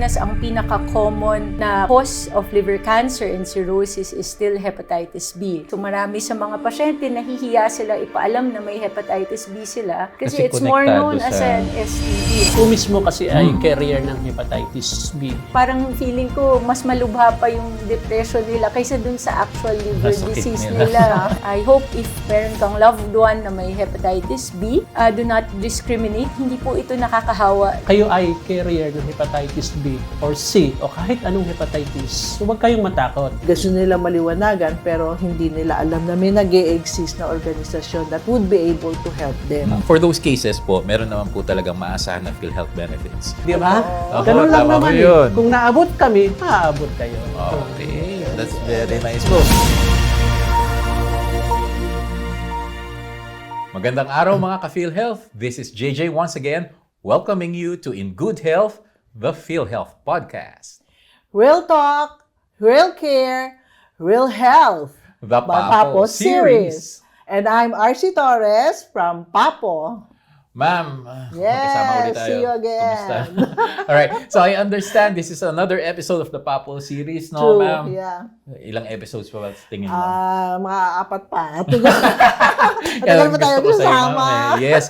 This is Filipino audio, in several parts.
Pilipinas, ang pinaka-common na cause of liver cancer and cirrhosis is still hepatitis B. So marami sa mga pasyente, nahihiya sila ipaalam na may hepatitis B sila kasi it's more known as an STD. Kung mismo kasi ay carrier ng hepatitis B. Parang feeling ko, mas malubha pa yung depression nila kaysa dun sa actual liver disease nila. I hope if meron kang loved one na may hepatitis B, do not discriminate. Hindi po ito nakakahawa. Kayo ay carrier ng hepatitis B or C o kahit anong hepatitis, so huwag kayong matakot. Gusto nila maliwanagan pero hindi nila alam na may nag-e-exist na organisasyon that would be able to help them. For those cases po, meron naman po talagang maasahan na PhilHealth benefits. Di ba? Oo, Ganun lang tama naman mo yun. Kung naabot kami, maaabot kayo. Okay, that's very nice po. Magandang araw mga ka-PhilHealth. This is JJ once again, welcoming you to In Good Health, the PhilHealth Podcast. Real talk, real care, real health. The Papo Series. And I'm RC Torres from Papo. Ma'am, Yes, magkasama ulit tayo. see you again. Kumusta? Alright, so I understand this is another episode of the Papo Series, no True, ma'am? yeah. Ilang episodes pa ba tingin mo? Mga apat pa. Kaya Matagal pa tayo gusto ko sa'yo, kasama. ma'am, eh. Yes.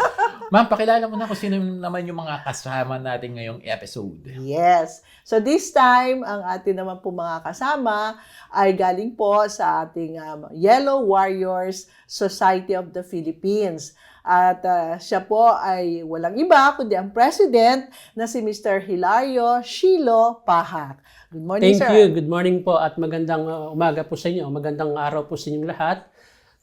Ma'am, pakilala mo na kung sino naman yung mga kasama natin ngayong episode. Yes. So this time, ang ating naman po mga kasama ay galing po sa ating Yellow Warriors Society of the Philippines. At siya po ay walang iba kundi ang president na si Mr. Hilario Shilo Pahak. Good morning, Thank sir. you. Good morning po at magandang umaga po sa inyo. Magandang araw po sa inyong lahat.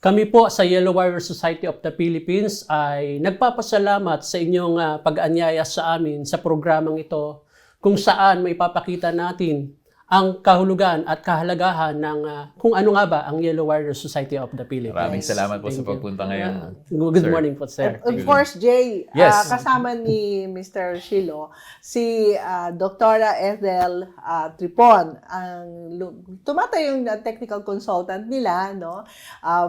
Kami po sa Yellow Warrior Society of the Philippines ay nagpapasalamat sa inyong pag-anyaya sa amin sa programang ito kung saan may papakita natin ang kahulugan at kahalagahan ng kung ano nga ba ang Yellow Warrior Society of the Philippines. Maraming salamat po Thank sa you. pagpunta ngayon. Good sir. morning po, sir. Of course, Jay, Yes. kasama ni Mr. Shilo, si Dr. Ethel Tripon, ang tumatayong technical consultant nila, no,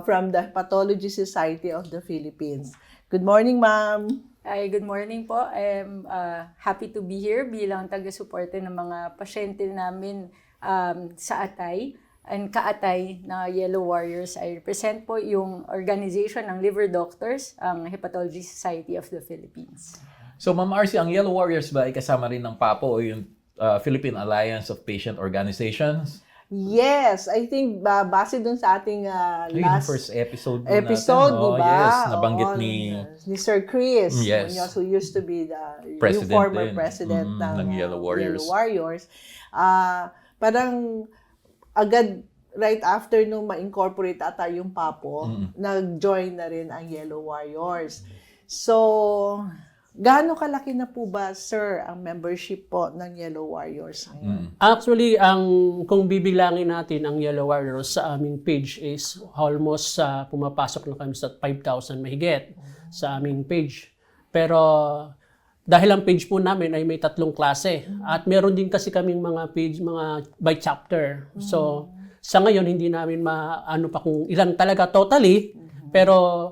from the Pathology Society of the Philippines. Good morning, ma'am. Ay, good morning po. I'm happy to be here bilang taga-suporte ng mga pasyente namin sa Atay and Kaatay na Yellow Warriors. I represent po yung organization ng liver doctors, ang Hepatology Society of the Philippines. So, Ma'am RC, ang Yellow Warriors ba ay kasama rin ng PAPO o yung Philippine Alliance of Patient Organizations? Yes, I think base dun sa ating Yung last first episode episode, di ba? Yes, nabanggit Oo, ni Sir Chris, Yes. Muñoz, who used to be the President yung former din. president ng Yellow Warriors. Yellow Warriors. Parang agad right after nung ma-incorporate ata yung Papo, nag-join na rin ang Yellow Warriors. So, gaano kalaki na po ba, sir, ang membership po ng Yellow Warriors ngayon? Actually, kung bibilangin natin ang Yellow Warriors sa aming page is almost pumapasok na kami sa 5,000 mahigit sa aming page. Pero dahil ang page po namin ay may 3 klase at meron din kasi kaming mga page, mga by chapter. So, sa ngayon hindi namin maano pa kung ilan talaga totally, pero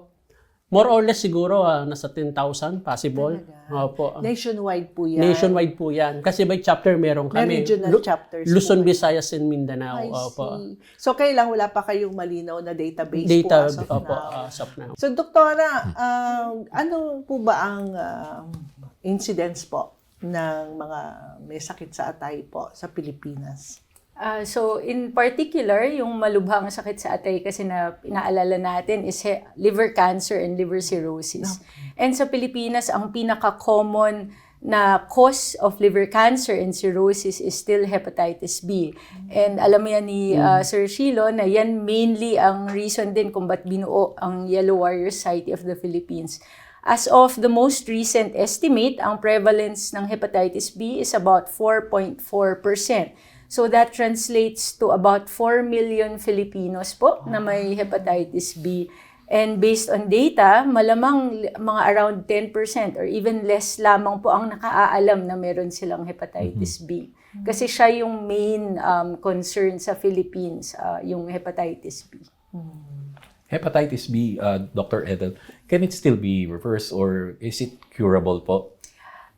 more or less siguro nasa 10,000 possible. Opo. Nationwide po yan. Nationwide po yan. Kasi by chapter meron May kami. regional chapters po Luzon, kayo. Visayas, and Mindanao. I Opo. see. So, kailang wala pa kayong malinaw na database Data, po as of opo, now. as of now. So, Doktora, ano po ba ang incidence po ng mga may sakit sa atay po sa Pilipinas? So in particular, yung malubhang sakit sa atay kasi na inaalala natin is liver cancer and liver cirrhosis. And sa Pilipinas, ang pinaka-common na cause of liver cancer and cirrhosis is still hepatitis B. And alam mo yan ni Sir Shilo na yan mainly ang reason din kung ba't binuo ang Yellow Warrior Society of the Philippines. As of the most recent estimate, ang prevalence ng hepatitis B is about 4.4%. So that translates to about 4 million Filipinos po na may hepatitis B. And based on data, malamang mga around 10% or even less lamang po ang nakaalam na meron silang hepatitis B. Kasi siya yung main concern sa Philippines, yung hepatitis B. Hepatitis B, Dr. Ethel, can it still be reversed or is it curable po?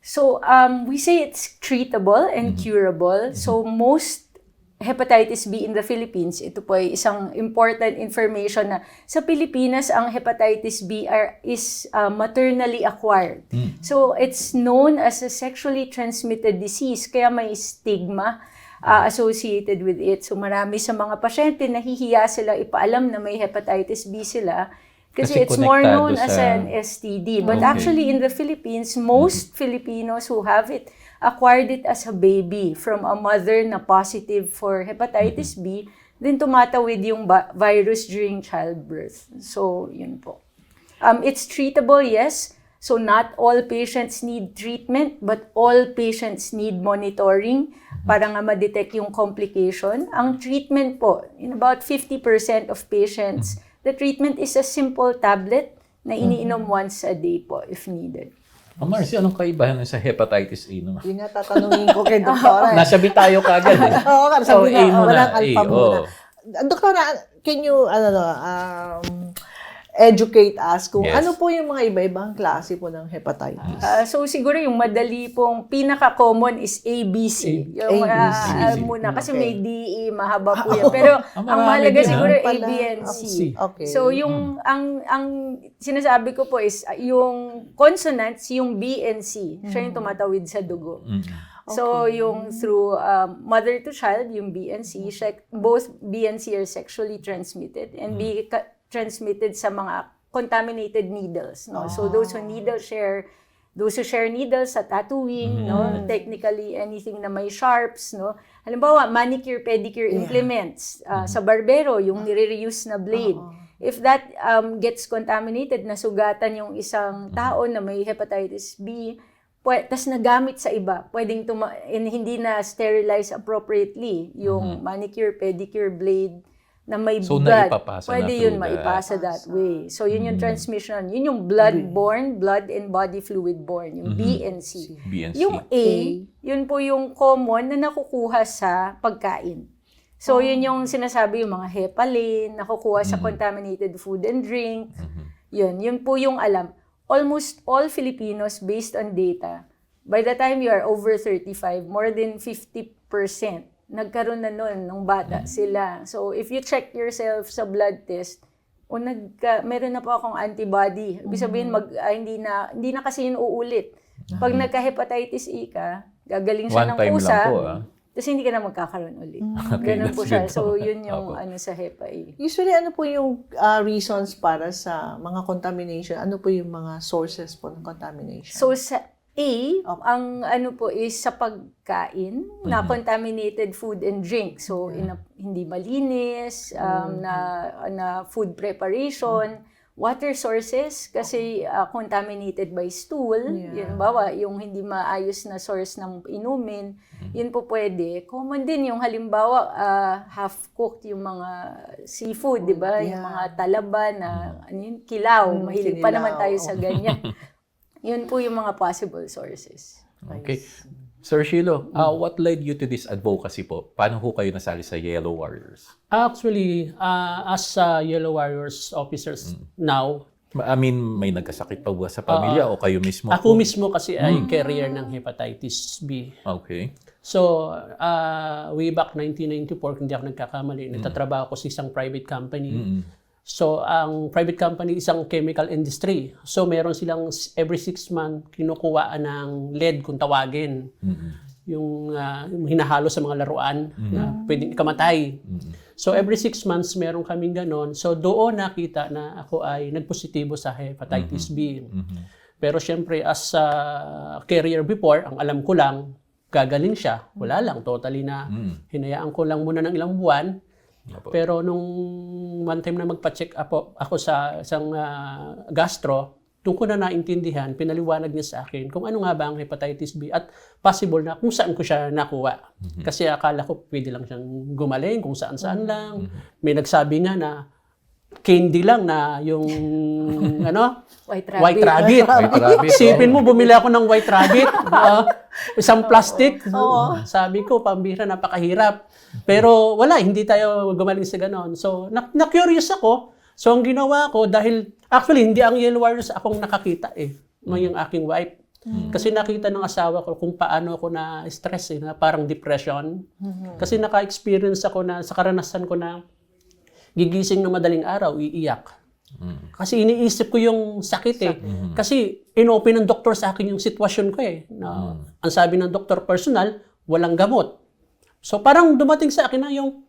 So, we say it's treatable and curable. So, most hepatitis B in the Philippines, ito po ay isang important information na sa Pilipinas, ang hepatitis B is maternally acquired. So, it's known as a sexually transmitted disease, kaya may stigma associated with it. So, marami sa mga pasyente, nahihiya sila ipaalam na may hepatitis B sila kasi it's more known as an STD. But actually, in the Philippines, most Filipinos who have it acquired it as a baby from a mother na positive for hepatitis B, then tumatawid yung virus during childbirth. So, yun po. It's treatable, yes. So, not all patients need treatment, but all patients need monitoring para nga ma-detect yung complication. Ang treatment po, in about 50% of patients, the treatment is a simple tablet na iniinom once a day po if needed. Marcy, anong kaibahan sa hepatitis A naman? Yun nga tatanungin ko kay Doktora. Nasabi tayo kagad eh. Oo, sabi A na, muna, walang A, alpha muna. Doktora, can you, educate us kung Yes. ano po yung mga iba-ibang klase po ng hepatitis? So siguro yung madali pong pinaka-common is ABC. Yung ABC. muna kasi Okay. may DE, mahaba po yan. Pero ang mahalaga din, siguro Pala. A, B, and C. Okay. So yung ang sinasabi ko po is yung consonants, yung B and C, siya yung tumatawid sa dugo. So yung through mother to child, yung B and C, both B and C are sexually transmitted and be transmitted sa mga contaminated needles, no? So those who share needles sa tattooing, no? Technically anything na may sharps, no? Halimbawa, manicure, pedicure implements, sa barbero, yung nire-reuse na blade. If that gets contaminated, nasugatan yung isang tao na may hepatitis B, tas nagamit sa iba, pwedeng hindi na sterilize appropriately yung manicure, pedicure blade na may So, blood. naipapasa Pwede na yun through maipasa that way. So, yun yung transmission. Yun yung blood-borne, blood and body fluid-borne. Yung B and C. B and C. Yung A, yun po yung common na nakukuha sa pagkain. So, yun yung sinasabi yung mga heparin, nakukuha sa contaminated food and drink. Yun po yung alam. Almost all Filipinos, based on data, by the time you are over 35, more than 50%, nagkaroon na nun nung bata sila. So, if you check yourself sa blood test, meron na po akong antibody. Ibig sabihin, hindi na kasi yun uulit. Pag nagka-hepatitis A ka, gagaling siya One ng time pusa, lang po, tapos hindi ka na magkakaroon ulit. Okay, Ganun that's po siya. good. So, yun yung Opo. sa Hepa A. Usually, ano po yung reasons para sa mga contamination? Ano po yung mga sources po ng contamination? So, sa A, ang ano po is sa pagkain na contaminated food and drink. So, hindi malinis, na food preparation, water sources kasi contaminated by stool. Yun, bawa, yung hindi maayos na source ng inumin, yun po pwede. Common din yung halimbawa, half-cooked yung mga seafood, di ba? Yung mga talaba na kilaw. Mahilig pa naman tayo sa ganyan. Yun po yung mga possible sources. Okay. Sir Shilo, what led you to this advocacy po? Paano ho kayo nasali sa Yellow Warriors? Actually, as Yellow Warriors officers now, I mean, may nagkasakit pa ba sa pamilya o kayo mismo? ako mismo kasi ay carrier ng hepatitis B. Okay. So, way back 1994, kung hindi ako nagkakamali, nagtatrabaho ko sa isang private company. So, ang private company isang chemical industry. So, meron silang every 6 months kinukuhaan ng lead kung tawagin. Yung hinahalo sa mga laruan na pwedeng ikamatay. So, every 6 months meron kaming ganon. So, doon nakita na ako ay nagpositibo sa hepatitis B. Pero syempre, as a carrier before, ang alam ko lang, gagaling siya. Wala lang, totally na hinayaan ko lang muna ng ilang buwan. Pero nung one time na magpa-check ako sa isang gastro, doon ko na naintindihan, pinaliwanag niya sa akin kung ano nga ba ang hepatitis B at possible na kung saan ko siya nakuha. Kasi akala ko pwede lang siyang gumaling kung saan-saan lang. May nagsabi nga na candy lang na yung White white rabbit. White rabbit, Isipin mo, bumili ako ng white rabbit. Isang plastic. Sabi ko, pambira, napakahirap. Pero wala, hindi tayo gumaling sa ganon. So, na-curious ako. So, ang ginawa ko, dahil actually, hindi ang Yellow Warriors akong nakakita eh. Yung aking wife. Kasi nakita ng asawa ko kung paano ako na-stress, na parang depression. Kasi naka-experience ako na, sa karanasan ko na gigising na madaling araw, iiyak. Kasi iniisip ko yung sakit Kasi inopen ng doktor sa akin yung sitwasyon ko Na, ang sabi ng doktor, personal, walang gamot. So parang dumating sa akin na yung,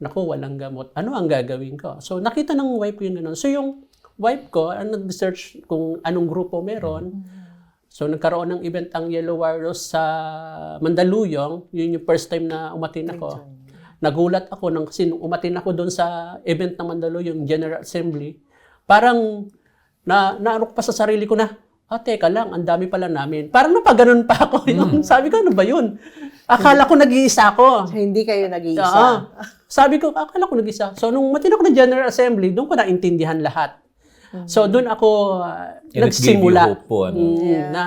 naku, walang gamot. Ano ang gagawin ko? So nakita ng wife ko yung gano'n. So yung wife ko, nag-research kung anong grupo meron. So nagkaroon ng event ang Yellow Warriors sa Mandaluyong. Yun yung first time na umatin ako. Nagulat ako kasi nung umatin ako doon sa event ng Mandaluyong General Assembly. Parang naano pa sa sarili ko na, teka lang, ang dami pala namin. Parang napaganon pa ako. Sabi ko, ano ba yun? Akala ko nag-iisa ako. Hindi kayo nag-iisa. Sabi ko, akala ko nag-iisa. So nung umatin ako ng General Assembly, doon ko naintindihan lahat. So doon ako nagsimula na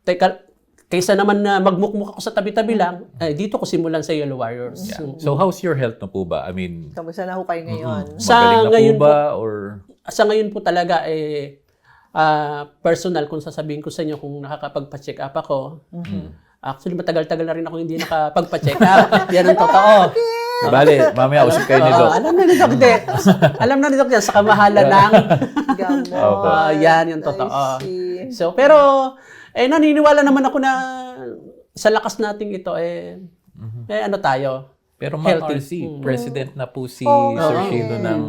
teka, kaysa naman na magmukmuk ako sa tabi-tabi lang, dito ko simulan sa Yellow Warriors. Yeah. So how's your health na po ba? I mean, Kamusta na ho kayo ngayon? magaling na po ba? Or Sa ngayon po talaga, personal, kung sasabihin ko sa inyo kung nakakapagpa-check up ako, actually matagal-tagal na rin ako hindi nakapagpa-check up. Yan ang totoo. bali, mamaya usap kayo ni Doc. Alam na ni Doc, alam na ni Doc yan, sa kamahalan ng Gamot. yan yung totoo. I see. So, pero, naniniwala naman ako na sa lakas nating ito, ano tayo? Pero Ma'am Healthy. RC, president na po si Sir Shiloh ng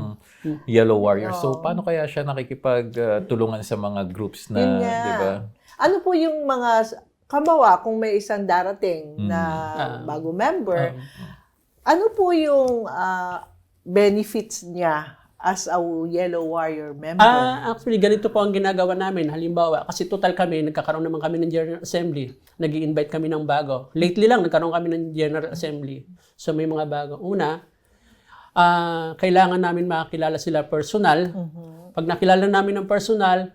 Yellow Warriors. So, paano kaya siya nakikipagtulungan sa mga groups na, Yun nga. di ba? Ano po yung mga, kabawa, kung may isang darating na bago member, ano po yung benefits niya as a Yellow Warrior member? Actually, ganito po ang ginagawa namin. Halimbawa, kasi total kami, nagkakaroon naman kami ng General Assembly. Nag-i-invite kami ng bago. Lately lang, nagkaroon kami ng General Assembly. So, may mga bago. Una, kailangan namin makakilala sila personal. Pag nakilala namin ng personal,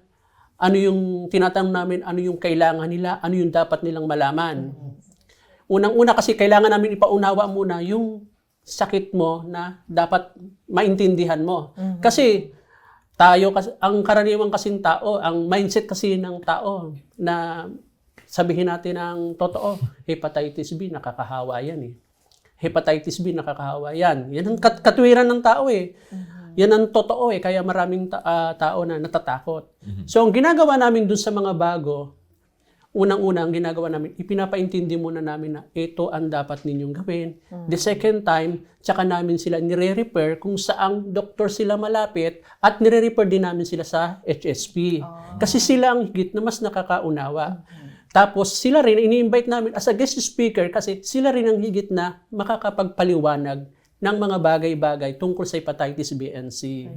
ano yung tinatanong namin, ano yung kailangan nila, ano yung dapat nilang malaman. Unang-una kasi kailangan namin ipaunawa muna yung sakit mo na dapat maintindihan mo. Kasi tayo, ang karaniwang kasing tao, ang mindset kasi ng tao na sabihin natin ang totoo, hepatitis B, nakakahawa yan Hepatitis B, nakakahawa yan. Yan ang katwiran ng tao Yan ang totoo kaya maraming tao na natatakot. So ang ginagawa namin dun sa mga bago, unang-una ang ginagawa namin, ipinapaintindi muna namin na ito ang dapat ninyong gawin. The second time, tsaka namin sila nire-refer kung saang doktor sila malapit at nire-refer din namin sila sa HSP. Kasi sila ang higit na mas nakakaunawa. Tapos sila rin, ini-invite namin as a guest speaker kasi sila rin ang higit na makakapagpaliwanag ng mga bagay-bagay tungkol sa hepatitis B and C.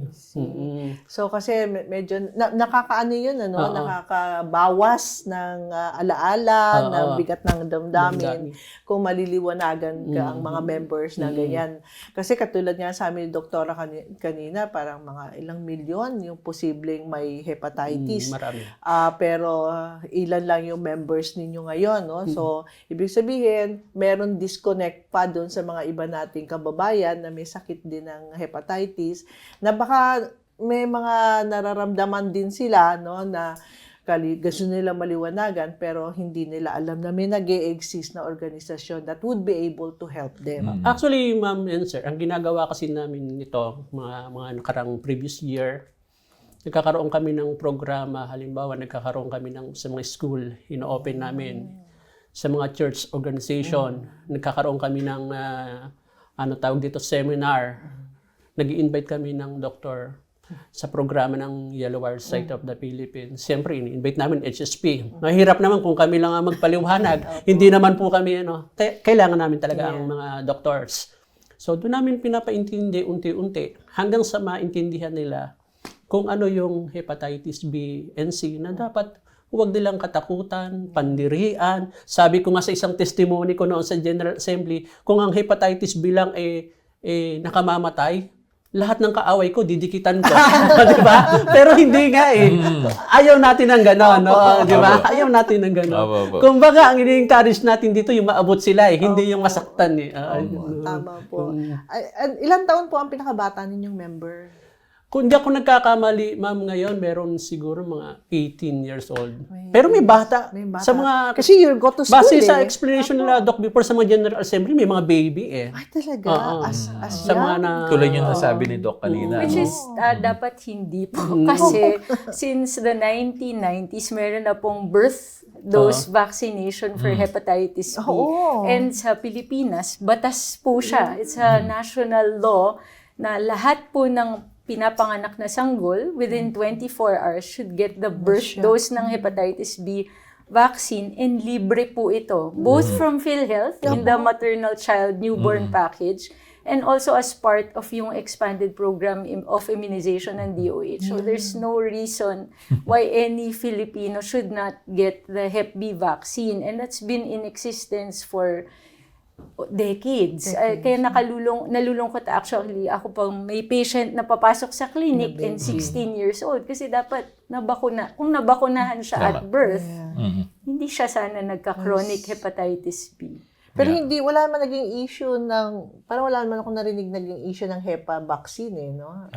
So kasi medyo nakakaano yun, nakakabawas ng alaala, ng bigat ng damdamin kung maliliwanagan ka ang mga members na ganyan. Kasi katulad nga sa amin, doktora kanina, parang mga ilang milyon yung posibleng may hepatitis. Marami. Pero ilan lang yung members ninyo ngayon, no? So ibig sabihin, meron disconnect pa doon sa mga iba nating kababayan na may sakit din ng hepatitis, na baka may mga nararamdaman din sila, no, na gusto nila maliwanagan pero hindi nila alam na may nag-e-exist na organisasyon that would be able to help them. Actually, ma'am and sir, ang ginagawa kasi namin nito, mga nakarang previous year, nagkakaroon kami ng programa, halimbawa nagkakaroon kami sa mga school, ino-open namin. Sa mga church organization, nagkakaroon kami ng tawag dito, seminar. Nag-i-invite kami ng doktor sa programa ng Yellow Warriors Society of the Philippines. Siyempre, ini-invite namin HSP. Mahirap naman kung kami lang ang magpaliwanag. Hindi naman po kami, kailangan namin talaga ang mga doctors. So, doon namin pinapaintindi unti-unti hanggang sa maintindihan nila kung ano yung hepatitis B and C na dapat huwag nilang katakutan, pandirian. Sabi ko nga sa isang testimony ko noon sa General Assembly, kung ang hepatitis B lang nakamamatay, lahat ng kaaway ko, didikitan ko. Diba? Pero hindi nga Ayaw natin ng gano'n. Diba? Ayaw natin ng gano'n. Kumbaga, ang ini-encourage natin dito, yung maabot sila hindi yung masaktan Tama po. Ilang taon po ang pinakabata ninyong member? Kung hindi ako nagkakamali, ma'am, ngayon meron siguro mga 18 years old. Pero may bata. Sa mga Kasi you go to school base sa explanation nila, Doc, before sa mga General Assembly, may mga baby eh. Ay, talaga? Oo. As Sa mga na... Tulad yung nasabi ni Doc kanina. Which no? is dapat hindi po. Kasi since the 1990s, meron na pong birth dose vaccination for hepatitis B. Oo. And sa Pilipinas, batas po siya. It's a national law na lahat po ng pinapanganak na sanggol within 24 hours should get the birth dose ng hepatitis B vaccine, and libre po ito. Both from PhilHealth in the maternal child newborn package, and also as part of yung expanded program of immunization ng DOH. So there's no reason why any Filipino should not get the Hep B vaccine, and that's been in existence for decades. Kaya nalulungkot actually. Ako pang may patient na papasok sa clinic and 16 years old kasi dapat nabakuna. Kung nabakunahan siya at birth, hindi siya sana nagka-chronic hepatitis B. Pero wala naman naging issue parang wala naman ako narinig naging issue ng HEPA vaccine no?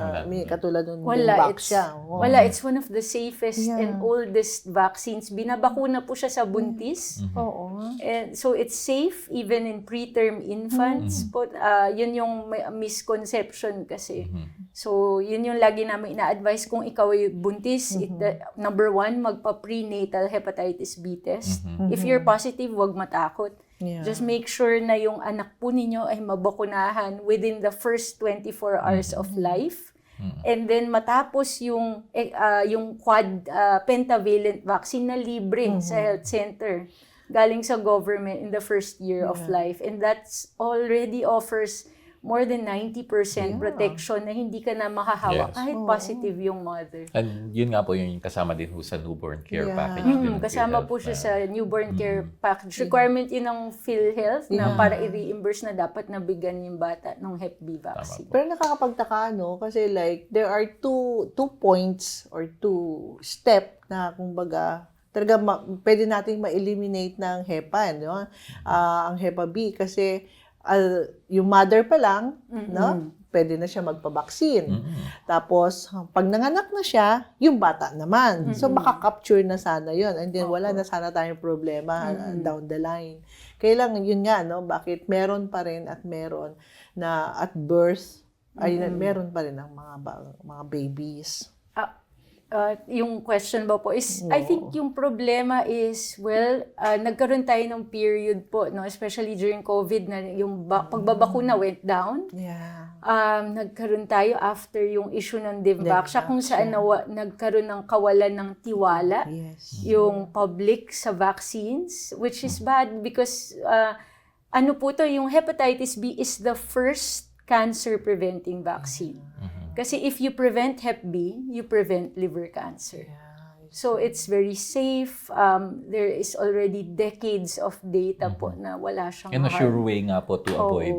Katulad nung Vaxia. Wala, it's one of the safest and oldest vaccines. Binabakuna po siya sa buntis. Oo. And so it's safe even in preterm infants. But yun yung misconception kasi. So yun yung lagi namin ina-advise kung ikaw ay buntis. Number 1, magpa-prenatal hepatitis B test. If you're positive, wag matakot. Yeah. Just make sure na yung anak po ninyo ay mabakunahan within the first 24 hours of life. And then matapos yung pentavalent vaccine na libre sa health center galing sa government in the first year of life. And that's already offers more than 90% protection na hindi ka na makahawak kahit positive yung mother. And yun nga po yung kasama din ho sa newborn care package. Din ng Kasama PhilHealth po siya na- sa newborn care package. Requirement yun ng PhilHealth na para i-reimburse na dapat nabigyan yung bata ng Hep B vaccine. Pero nakakapagtaka, no? Kasi like, there are two points or two step na, kumbaga, talaga pwede nating ma-eliminate ng HEPA, no? Ang HEPA B kasi yung mother pa lang, no? Pwede na siya magpa-vaccine. Tapos, pag nanganak na siya, yung bata naman. So, makaka-capture na sana yun. And then, wala na sana tayong problema down the line. Kaya lang, yun nga, no? Bakit meron pa rin at meron na at birth, ay meron pa rin ang mga babies. Yung question ba po is, I think yung problema is, nagkaroon tayo ng period po, no, especially during COVID na yung pagbabakuna went down. Yeah. Nagkaroon tayo after yung issue ng Vaxia kung saan nagkaroon ng kawalan ng tiwala yung public sa vaccines, which is bad because yung hepatitis B is the first cancer-preventing vaccine. Kasi if you prevent Hep B, you prevent liver cancer. So it's very safe. There is already decades of data po na wala siyang And a sure way nga po to avoid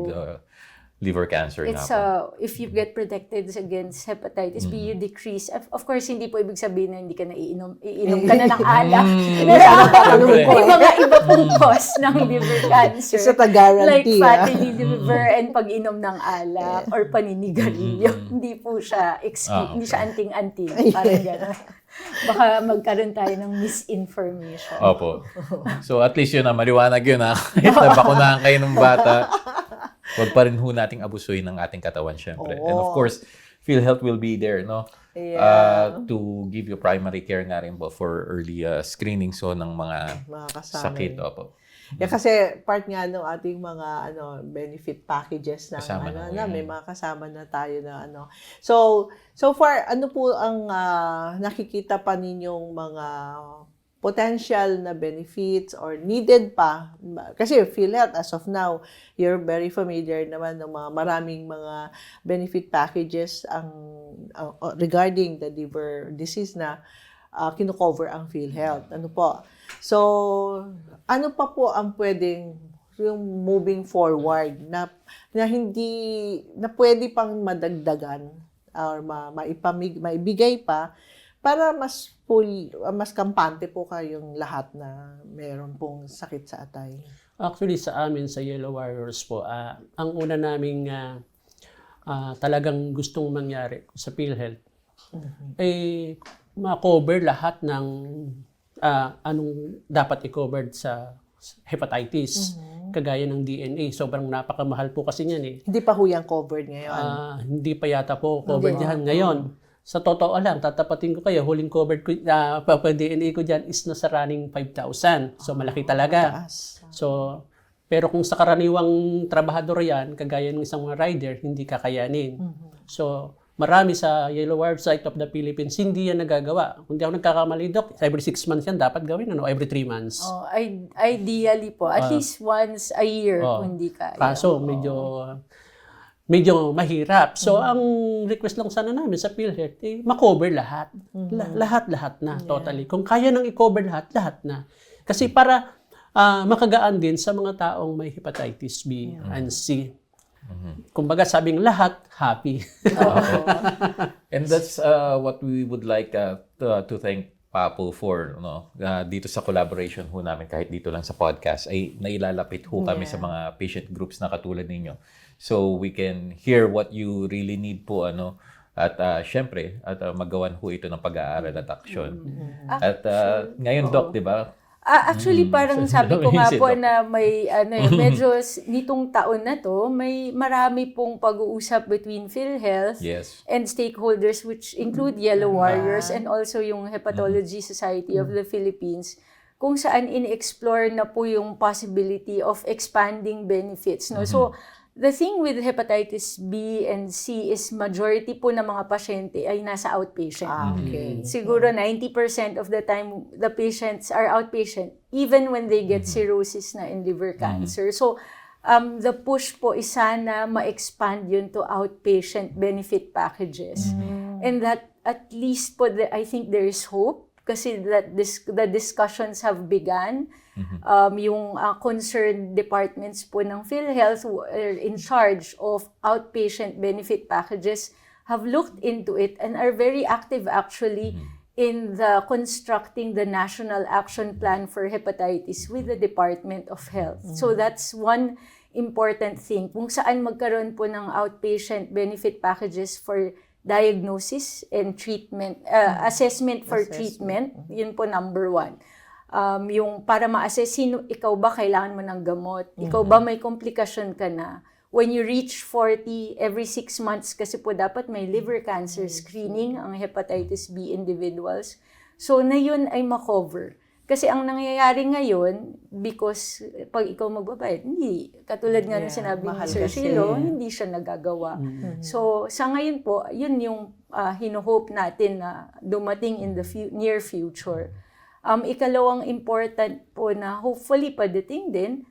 liver cancer It's nga po. if you get protected against hepatitis B, you decrease. Of course, hindi po ibig sabihin na hindi ka na iinom ka na ng alak. May mga iba pong cause ng liver cancer. It's not a guarantee. Like fatty liver and pag-inom ng alak or paninigarilyo. Hindi po siya hindi siya anting-anting. Parang gano'n. Baka magkaroon tayo ng misinformation. Opo. So at least yun na, maliwanag yun ha. Kahit nabakunahan kayo ng bata, huwag pa rin ho nating abusuin ng ating katawan, syempre. And of course, PhilHealth will be there, no? To give you primary care nga rin po for early screening so ng mga sakit. Opo. Kasi part nga ng ating mga benefit packages ng may mga kasama na tayo na So far ano po ang nakikita pa ninyong mga potential na benefits or needed pa? Kasi PhilHealth as of now, you're very familiar naman ng mga maraming mga benefit packages regarding the liver disease na kino-cover ang PhilHealth. Ano po? So, ano pa po ang pwedeng yung moving forward na pwede pang madagdagan or maibigay pa para mas kampante po kayong lahat na meron pong sakit sa atay? Actually, sa amin, sa Yellow Warriors po, ang una naming talagang gustong mangyari sa PhilHealth, ma-cover lahat ng anong dapat i-cover sa hepatitis. Kagaya ng DNA. Sobrang napakamahal po kasi niyan eh. Hindi pa ho yan covered ngayon. Hindi pa yata po covered yan ngayon. Sa totoo lang, tatapatin ko kayo, huling covered ko, DNA ko dyan is nasa running 5,000. So, malaki talaga. Taas. So, pero kung sa karaniwang trabahador yan, kagaya ng isang mga rider, hindi kakayanin. So, marami sa Yellow website of the Philippines, hindi yan nagagawa. Kung di ako nagkakamali, Doc, every 6 months yan dapat gawin, every 3 months. Oh, ideally po, at least once a year kung hindi kaya. Kaso, medyo mahirap. So, ang request lang sana namin sa PhilHealth, ma-cover lahat. Lahat na, totally. Kung kaya nang i-cover lahat na. Kasi para makagaan din sa mga taong may hepatitis B and C. Kumbaga, sabing lahat, happy. And that's what we would like to thank Papo for dito sa collaboration ho namin kahit dito lang sa podcast ay nailalapit ho kami sa mga patient groups na katulad ninyo. So we can hear what you really need po at syempre magawan ho ito ng pag-aaral at aksyon. At ngayon Doc, 'di ba? Actually, parang sabi ko nga po Doc. na may medyo nitong taon na to, may marami pong pag-uusap between PhilHealth Yes. and stakeholders which include Yellow Warriors and also yung Hepatology Society of the Philippines, kung saan in-explore na po yung possibility of expanding benefits. No? So, the thing with hepatitis B and C is majority po ng mga pasyente ay nasa outpatient. Okay. Siguro 90% of the time, the patients are outpatient even when they get cirrhosis na in liver cancer. So, the push po is sana ma-expand yun to outpatient benefit packages. And that at least po, I think there is hope kasi that the discussions have begun. Yung concerned departments po ng PhilHealth who are in charge of outpatient benefit packages have looked into it and are very active actually in the constructing the National Action Plan for Hepatitis with the Department of Health. So that's one important thing. Kung saan magkaroon po ng outpatient benefit packages for diagnosis and treatment, assessment for treatment, yun po number 1. Yung para ma-assess ikaw ba kailangan mo ng gamot, ikaw ba may komplikasyon ka na. When you reach 40, every 6 months kasi po dapat may liver cancer screening ang hepatitis B individuals. So na yun ay ma-cover. Kasi ang nangyayari ngayon, because pag ikaw magbabayad, hindi. Katulad nga ng sinabi ni Sir Shilo, hindi siya nagagawa. So sa ngayon po, yun yung hino-hope natin na dumating in the near future. Ikalawang important po na hopefully padating din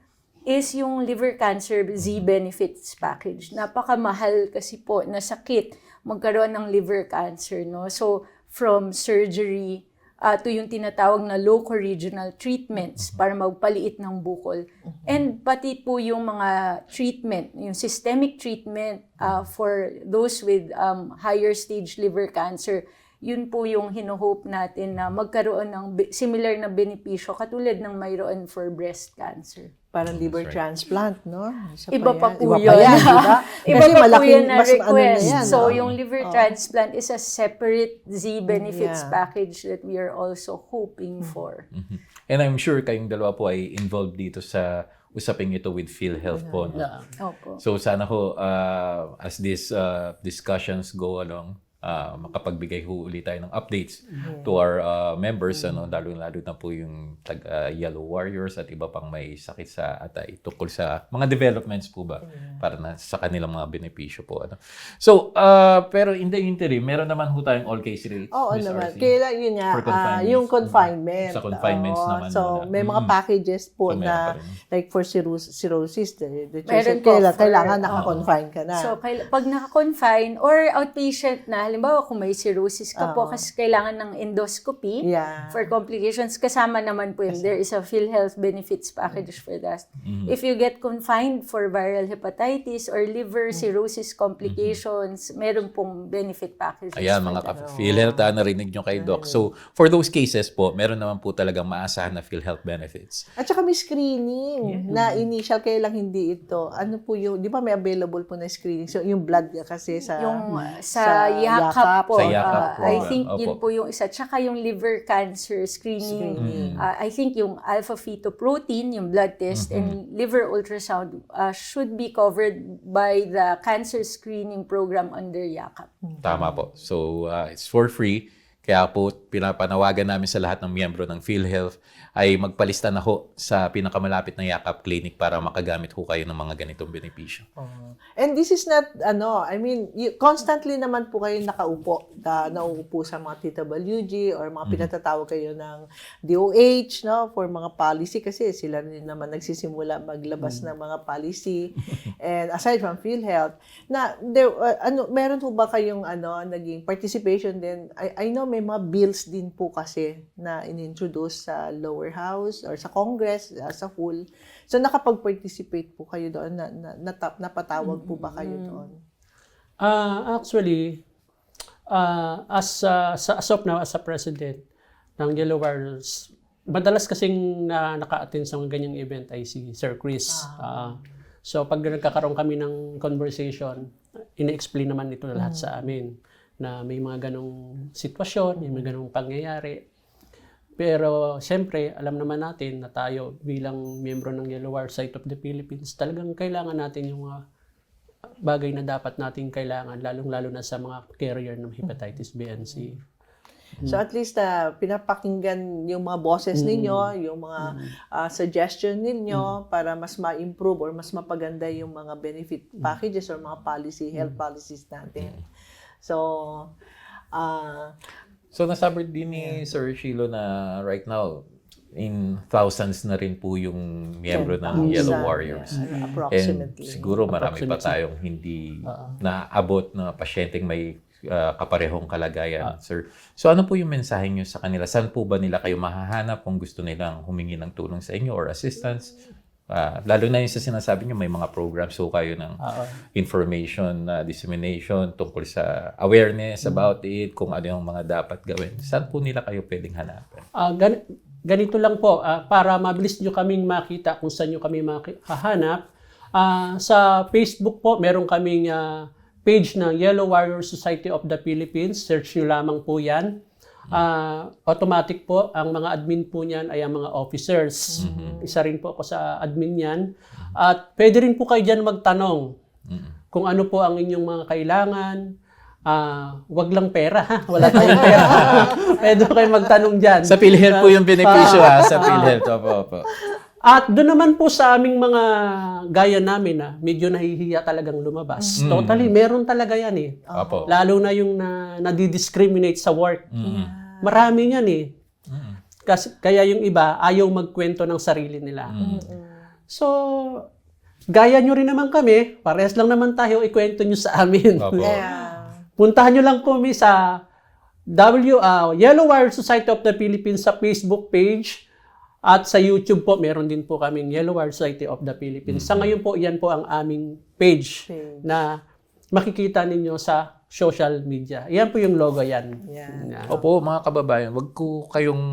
is yung liver cancer Z benefits package. Napakamahal kasi po na sakit magkaroon ng liver cancer, no? So from surgery to yung tinatawag na local regional treatments para magpaliit ng bukol. And pati po yung mga treatment, yung systemic treatment for those with higher stage liver cancer, yun po yung hino-hope natin na magkaroon ng similar na benepisyo katulad ng mayroon for breast cancer. Parang liver transplant, no? Iba pa po Iba yun. pa yan, di ba? Iba Kasi pa po malaking- yun na mas ano na request. yan, So, no? yung liver transplant is a separate Z benefits package that we are also hoping for. And I'm sure kayong dalawa po ay involved dito sa usaping ito with PhilHealth po. No? Opo. So sana ho, as these discussions go along, makapagbigay ho ulit tayo ng updates to our members, lalo-lalo na po yung Yellow Warriors at iba pang may sakit sa atay tungkol sa mga developments po ba para na sa kanilang mga benepisyo po. So, pero in the interim, meron naman ho tayong all case rates. Oo Miss naman. RC. Kaya yun nga, For confinements. yung confinement. Sa confinements Oo. naman So, muna. may mga packages po So, meron na, pa rin. like for cirrhosis, the Meron po kailangan for- naka-confine ka na. So, pag naka-confine or outpatient na, halimbawa kung may cirrhosis ka po kasi kailangan ng endoscopy for complications, kasama naman po yun. There is a PhilHealth benefits package for that. If you get confined for viral hepatitis or liver cirrhosis complications, meron pong benefit packages. Ayan, for mga that. ka-PhilHealth, narinig nyo kay Doc. So, for those cases po, meron naman po talagang maasahan na PhilHealth benefits. At saka may screening na initial, kaya lang hindi ito. Ano po yung, di ba may available po na screening? So, yung blood niya kasi sa... Yung sa Yakap po. Sa Yakap I program. think yun Opo. po yung isa. Tsaka yung liver cancer screening. I think yung alpha-fetoprotein, yung blood test, and liver ultrasound should be covered by the cancer screening program under Yakap. Tama po. So, it's for free. Kaya po, pinapanawagan namin sa lahat ng miyembro ng PhilHealth ay magpalista na ho sa pinakamalapit na Yakap Clinic para makagamit ho kayo ng mga ganitong benepisyo. And this is not, constantly naman po kayo nauupo sa mga TWG or mga pinatatawag kayo ng DOH, no, for mga policy kasi sila rin naman nagsisimula maglabas ng mga policy. And aside from PhilHealth, meron po ba kayong naging participation din? I know may mga bills din po kasi na inintroduce sa lower house or sa Congress as a whole. So nakapag-participate po kayo doon, napatawag po ba kayo doon? Actually, as of now, as a president ng Yellow Warriors, madalas kasing naka-attend sa mga ganyang event ay si Sir Chris. So pag nagkakaroon kami ng conversation, ina-explain naman ito lahat sa amin na may mga ganong sitwasyon, may mga ganong pangyayari. Pero siyempre, alam naman natin na tayo bilang miyembro ng Yellow Warrior Society of the Philippines, talagang kailangan natin yung mga bagay na dapat natin kailangan, lalong-lalo na sa mga carrier ng hepatitis B and C. So at least pinapakinggan yung mga boses ninyo, yung mga suggestion ninyo para mas ma-improve or mas mapaganda yung mga benefit packages or mga health policies natin. So, So, nasabi din ni Sir Shilo na right now, in thousands na rin po yung miyembro ng Yellow Warriors. Approximately. And siguro marami pa tayong hindi naabot na pasyenteng may kaparehong kalagayan, sir. So, ano po yung mensahe nyo sa kanila? Saan po ba nila kayo mahahanap kung gusto nilang humingi ng tulong sa inyo or assistance? Lalo na yung sa sinasabi nyo, may mga programs so kayo ng information dissemination tungkol sa awareness about it, kung ano yung mga dapat gawin. Saan po nila kayo pwedeng hanapin? Ganito lang po, para mabilis nyo kaming makita kung saan nyo kami makahanap. Sa Facebook po, meron kaming page ng Yellow Warrior Society of the Philippines. Search nyo lamang po yan. Automatic po, ang mga admin po niyan ay ang mga officers. Isa rin po ako sa admin niyan. At pwede rin po kayo dyan magtanong kung ano po ang inyong mga kailangan. Wag lang pera, ha? Wala tayong pera. Pwede kayo magtanong dyan. Sa PhilHealth po yung benepisyo, Sa PhilHealth, opo. At doon naman po sa aming mga gaya namin, medyo nahihiya talagang lumabas. Totally, meron talaga yan eh. Opo. Lalo na yung nadidiscriminate sa work. Marami yan eh. Kasi, kaya yung iba, ayaw magkwento ng sarili nila. So, gaya nyo rin naman kami, parehas lang naman tayo, ikwento nyo sa amin. Opo. Puntahan nyo lang kami sa Yellow Warrior Society of the Philippines sa Facebook page. At sa YouTube po, meron din po kaming Yellow Warrior Society of the Philippines. Sa ngayon po, yan po ang aming page na makikita ninyo sa social media. Yan po yung logo yan. Opo, mga kababayan, wag ko kayong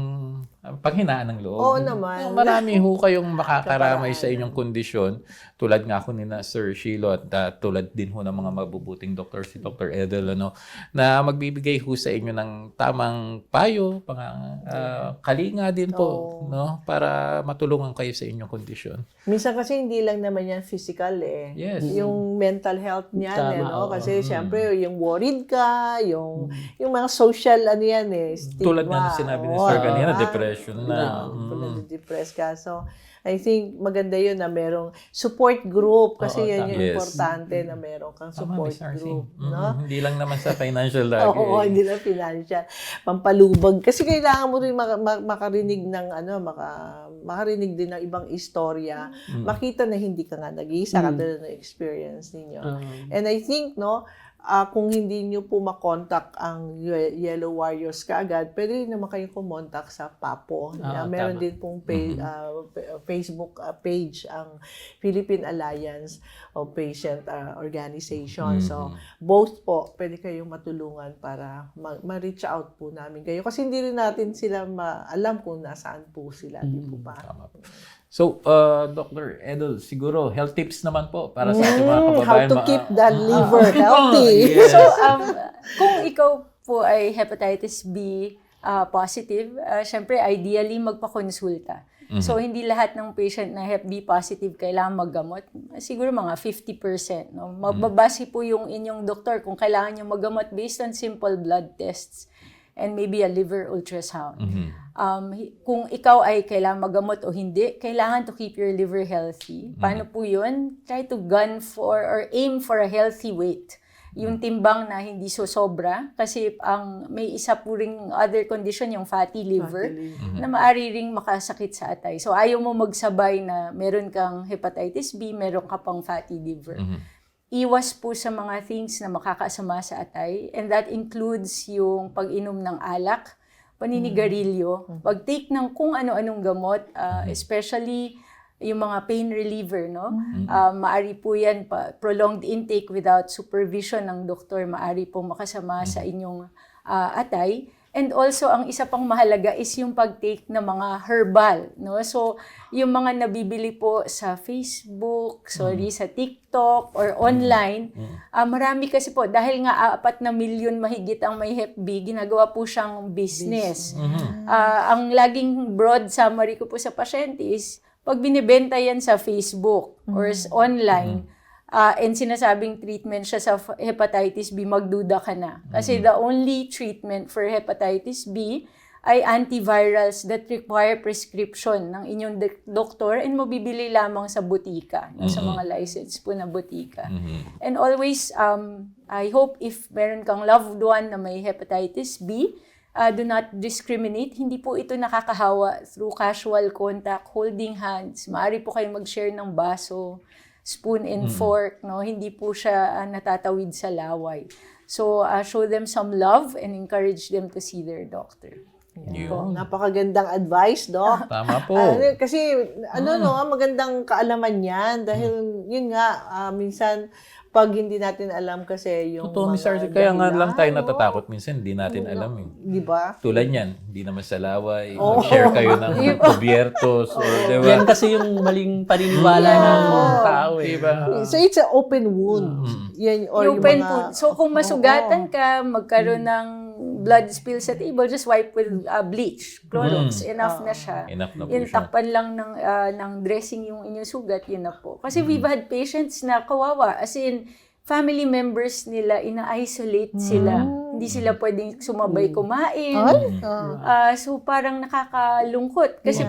panghinaan ng loob. Oo naman. Marami ho kayong makakaramay sa inyong kondisyon. Tulad nga ako ni na Sir Shilo at tulad din ho ng mga mabubuting doktor, si Dr. Edel, na magbibigay ho sa inyo ng tamang payo, kalinga din po, no, para matulungan kayo sa inyong kondisyon. Minsan kasi hindi lang naman yan physical eh. Yes. Yung mental health niyan kasi syempre yung worried ka, yung mga social yan stigma. Tulad nga ng sinabi ni Sir kanina, depression na. Depressed ka. So, I think maganda yun na merong support group kasi yan yung importante na meron kang support group. No? Hindi lang naman sa financial lagi. Oo, hindi lang financial. Pampalubag. Kasi kailangan mo rin makarinig ng makarinig din ng ibang istorya. Makita na hindi ka nga nag-iisa katulad ng experience ninyo. And I think, kung hindi nyo po makontak ang Yellow Warriors kaagad, pwede rin naman kayo kumontak sa PAPO. Meron din pong Facebook page ang Philippine Alliance of Patient Organization. So, both po, pwede kayong matulungan para ma-reach out po namin kayo. Kasi hindi rin natin sila alam kung nasaan po sila. Di po ba? Tama po. So, Dr. Edel, siguro health tips naman po para sa ating mga kababayan. How to keep the liver healthy. Yes. So, kung ikaw po ay hepatitis B positive, syempre ideally magpakonsulta. So, hindi lahat ng patient na Hep B positive kailangan maggamot. Siguro mga 50%. No? Mababase po yung inyong doktor kung kailangan nyo maggamot based on simple blood tests and maybe a liver ultrasound. Kung ikaw ay kailangan maggamot o hindi, kailangan to keep your liver healthy. Paano po yun? Try to gun for or aim for a healthy weight. Yung timbang na hindi sobra kasi may isa po ring other condition, yung fatty liver, na maaari ring makasakit sa atay. So ayaw mo magsabay na meron kang hepatitis B, meron ka pang fatty liver. Iwas po sa mga things na makakasama sa atay, and that includes yung pag-inom ng alak, paninigarilyo, pag-take ng kung ano-anong gamot, especially yung mga pain reliever, no? Maari po yan, prolonged intake without supervision ng doktor, maari po makasama sa inyong atay. And also, ang isa pang mahalaga is yung pag-take ng mga herbal, no? So, yung mga nabibili po sa Facebook, sa TikTok, or online, marami kasi po, dahil nga 4 na milyon mahigit ang may Hep B, ginagawa po siyang business. Ang laging broad summary ko po sa pasyente is, pag binibenta yan sa Facebook or online, and sinasabing treatment siya sa hepatitis B, magduda ka na. Kasi the only treatment for hepatitis B ay antivirals that require prescription ng inyong doktor and mabibili lamang sa butika, sa mga licensed po na butika. And always, I hope if meron kang loved one na may hepatitis B, do not discriminate. Hindi po ito nakakahawa through casual contact, holding hands. Maaari po kayong mag-share ng baso, spoon and fork, no? Hindi po siya natatawid sa laway. So, show them some love and encourage them to see their doctor. Oh, napakagandang advice, Doc. Tama po. Kasi, magandang kaalaman yan. Dahil, yun nga, minsan, pag hindi natin alam kasi yung Totoo, Miss Arce, mga kaya nga lang tayo dahilan, natatakot. Minsan, hindi natin alam eh. Di ba? Tulad yan, hindi naman sa laway. Mag-share kayo ng kubiertos. Di ba? Yan kasi yung maling paniniwala ng tao eh. Diba? So, it's an open wound. Yan, or yung Open mga, po. So, kung masugatan ka, magkaroon ng blood spill sa table, just wipe with bleach. Clorox, enough na siya. Enough na po Yun, siya. takpan lang ng dressing yung inyong sugat, yun na po. Kasi we've had patients na kawawa. As in, family members nila, ina-isolate sila. Hindi sila pwedeng sumabay kumain. So parang nakakalungkot. Kasi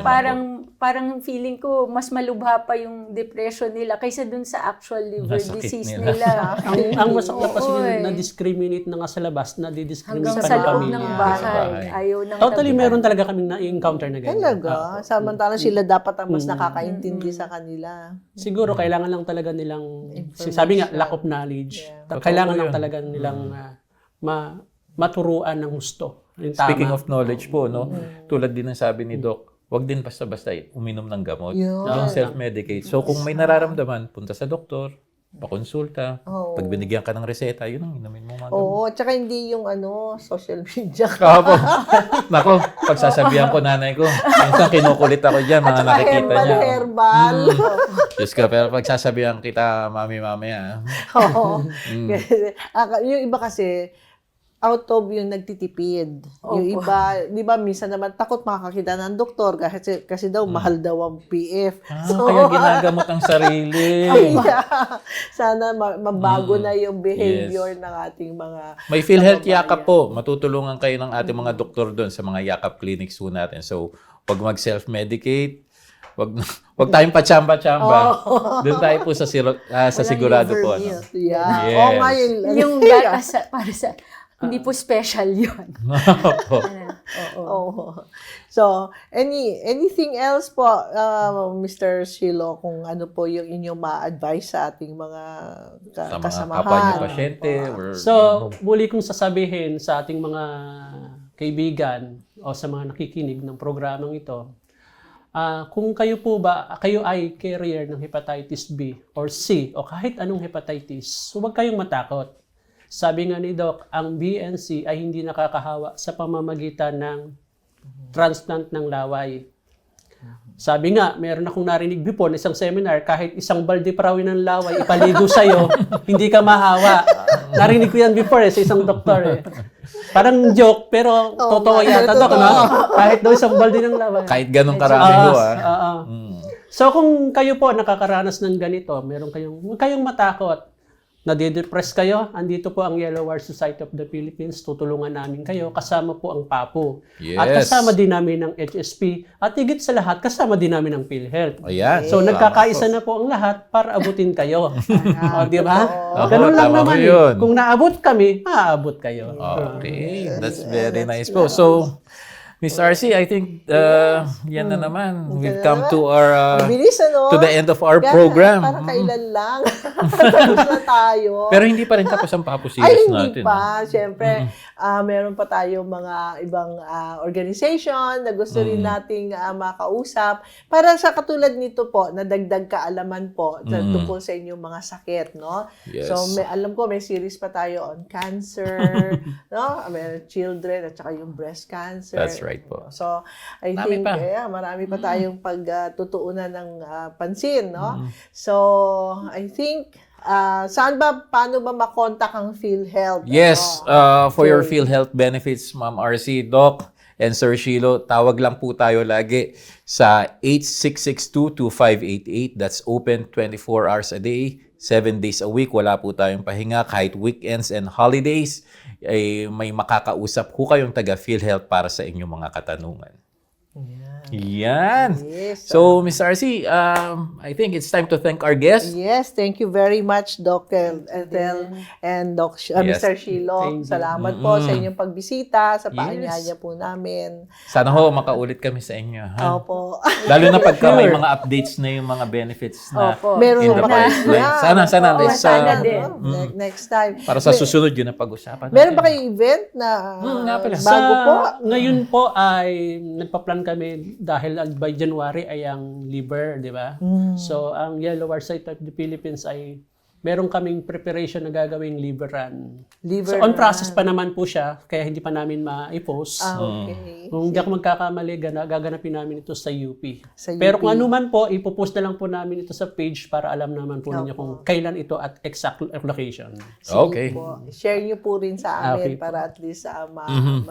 parang feeling ko, mas malubha pa yung depression nila kaysa dun sa actual liver Nasakit disease nila. nila. Ang masakit pa Oo, sila na-discriminate na nga sa labas, na-discriminate hanggang pa sa ng loob pamilya. ng bahay. bahay. Ayaw nang Totally, tabihan. meron talaga kaming na-encounter na ganyan. talaga. Samantalang sila dapat ang mas nakakaintindi sa kanila. Siguro, kailangan lang talaga nilang, sabi nga, lack of knowledge. Kailangan lang talaga nilang maturuan ng husto. Yung tama. Speaking of knowledge po, no? Tulad din ng sabi ni Doc, wag din basta-basta uminom ng gamot. Don't self-medicate. So kung may nararamdaman, punta sa doktor, pakonsulta. Pag binigyan ka ng reseta, yun ang inumin mo mga gamot. Oo, tsaka hindi yung social media. Kapo. Nako, pagsasabihan ko nanay ko, minsan kinukulit ako dyan, mga nakikita niya. Herbal. Diyos ka, pero pagsasabihan kita, mami, mamaya. Oo. Yung iba kasi, out of yung nagtitipid. Yung iba, di ba, minsan naman takot makakakita ng doktor kasi daw mahal daw ang PF. Kaya ginagamot ang sarili. Sana mabago na yung behavior ng ating mga May PhilHealth Yakap po. Matutulungan kayo ng ating mga doktor doon sa mga Yakap clinics po natin. So, pag mag-self-medicate, wag tayong pachamba-chamba. Doon tayo po sa sigurado po. Ano? Yeah. Yes. Oo nga yun. Yung gatas para sa... Hindi po special yun. Oo. So, anything else po, Mr. Shilo, kung ano po yung inyong ma-advise sa ating mga Sa mga kasamahan? kapwa niyo pasyente. So, muli kong sasabihin sa ating mga kaibigan o sa mga nakikinig ng programang ito, kung kayo ay carrier ng hepatitis B or C o kahit anong hepatitis, huwag kayong matakot. Sabi nga ni Doc, ang B and C ay hindi nakakahawa sa pamamagitan ng transplant ng laway. Sabi nga, meron akong narinig before na isang seminar, kahit isang balde parawin ng laway, ipaligo sa'yo, hindi ka mahawa. Narinig ko yan before sa isang doktor Parang joke, pero totoo yata, Dok, no? Kahit daw isang balde ng laway. Kahit ganun karami ho, So kung kayo po nakakaranas ng ganito, huwag kayong matakot. Nade-depress kayo, andito po ang Yellow Wire Society of the Philippines, tutulungan namin kayo, kasama po ang PAPO. Yes. At kasama din namin ang HSP, at higit sa lahat, kasama din namin ang PhilHealth. Ayan. So nagkakaisa na po ang lahat para abutin kayo. Di ba? Oo, Ganun lang tama naman po yun. Kung naabot kami, maaabot kayo. Okay, that's very nice po. So, Miss RC, I think yan na naman. We've come to our Bilis, ano? to the end of our Kaya, program. Para kailan lang. Tapos na tayo. Pero hindi pa rin tapos ang Papo Ay, series hindi natin. pa. Siyempre, meron pa tayong mga ibang organization na gusto rin nating makausap. Para sa katulad nito po, nadagdag kaalaman po tungkol sa inyong mga sakit, no? Yes. So, alam ko, may series pa tayo on cancer, no? May children at saka yung breast cancer. That's right po. So, I Marami think, pa. marami pa tayong pagtutuunan ng pansin, no? So, I think, paano ba makontak ang PhilHealth? Yes, for your PhilHealth benefits, Ma'am RC, Doc, and Sir Shilo, tawag lang po tayo lagi sa 8662-2588. That's open 24 hours a day, 7 days a week. Wala po tayong pahinga kahit weekends and holidays. Ay may makakausap po kayong taga PhilHealth para sa inyong mga katanungan. Yan. Yes. So, Ms. RC, I think it's time to thank our guest. Yes, thank you very much, Dr. Ethel and Yes. Mr. Shilo. Salamat po sa inyong pagbisita, sa paanyaya po namin. Sana ho, makaulit kami sa inyo. Ha? Opo. Lalo na pagka may mga updates na yung mga benefits na Opo. Meron in the na. pipeline. Sana. Oo, Let's, sana din. Next time. para sa susunod yun na pag-usapan. Meron ba kayong event na nga pala. bago po? Ngayon po ay nagpa-plan kami dahil by January ay ang liver, di ba? So, ang Yellow Wire Society of the Philippines ay meron kaming preparation na gagawing liver run. Liver So, on run. process pa naman po siya, kaya hindi pa namin ma-post. Okay. Kung hindi ako magkakamali, gaganapin namin ito sa UP. Sa Pero UP. kung ano man po, ipopost na lang po namin ito sa page para alam naman po ninyo kung kailan ito at exact location. Sige Okay. po. Share niyo po rin sa amin Okay po. para at least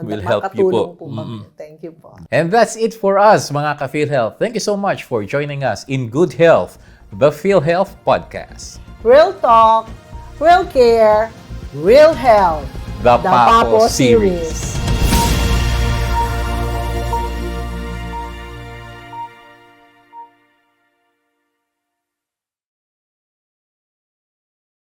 We'll help you po. makatulong po kami. Thank you po. And that's it for us, mga ka-PhilHealth. Thank you so much for joining us in Good Health, the PhilHealth Podcast. Real talk, real care, real health. The Papo Series.